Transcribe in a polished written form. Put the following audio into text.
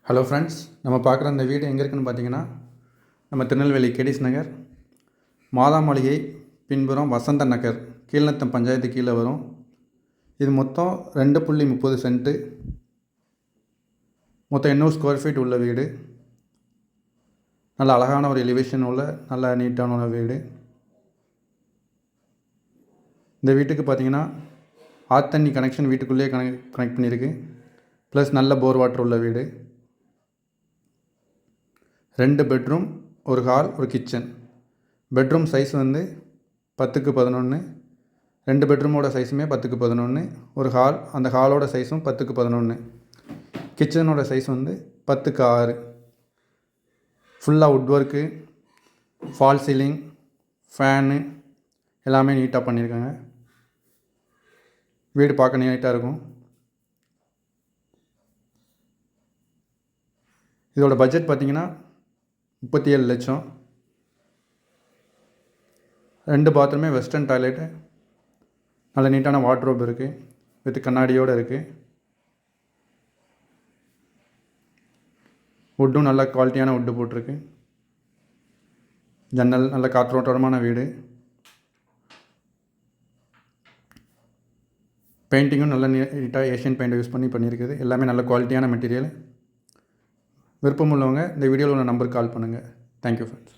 Hello friends, நம்ம பார்க்குற இந்த வீடு எங்கே இருக்குதுன்னு பார்த்தீங்கன்னா, நம்ம திருநெல்வேலி கேடிஸ் நகர் மாதாமளிகை பின்புறம் வசந்த நகர் கீழ்நத்தம் பஞ்சாயத்து கீழே வரும். இது மொத்தம் 2.30 சென்ட்டு, மொத்தம் 800 ஸ்கொயர் ஃபீட் உள்ள வீடு. நல்ல அழகான ஒரு எலிவேஷன் உள்ள நல்ல நீட்டான ஒரு வீடு. இந்த வீட்டுக்கு பார்த்தீங்கன்னா ஆத்தண்ணி கனெக்ஷன் வீட்டுக்குள்ளேயே கனெக்ட் பண்ணியிருக்கு. ப்ளஸ் நல்ல போர் வாட்டர் உள்ள வீடு. 2 பெட்ரூம், ஒரு ஹால், ஒரு கிச்சன். பெட்ரூம் சைஸ் வந்து 10x11. 2 பெட்ரூமோட சைஸுமே 10x11. ஒரு ஹால், அந்த ஹாலோட சைஸும் 10x11. கிச்சனோட சைஸ் வந்து 10x6. ஃபுல்லாக would work, fall ceiling, fan எல்லாமே நீட்டாக பண்ணியிருக்காங்க. வீடு பார்க்க நீட்டாக இருக்கும். இதோட பட்ஜெட் பார்த்திங்கன்னா 37 லட்சம். 2 பாத்ரூமே வெஸ்டர்ன் டாய்லெட்டு, நல்ல நீட்டான வார்ட்ரோப் இருக்குது, வித் கண்ணாடியோடு இருக்குது. வுட்டும் நல்ல குவாலிட்டியான வுட்டு போட்டிருக்கு. ஜன்னல் நல்ல காற்றோட்டமான வீடு. பெயிண்டிங்கும் நல்ல நீட்டாக ஏஷியன் பெயிண்ட் யூஸ் பண்ணியிருக்குது. எல்லாமே நல்ல குவாலிட்டியான மெட்டீரியல். விருப்பம் உள்ளவங்க இந்த வீடியோவில் உள்ள நம்பருக்கு கால் பண்ணுங்கள். Thank you friends.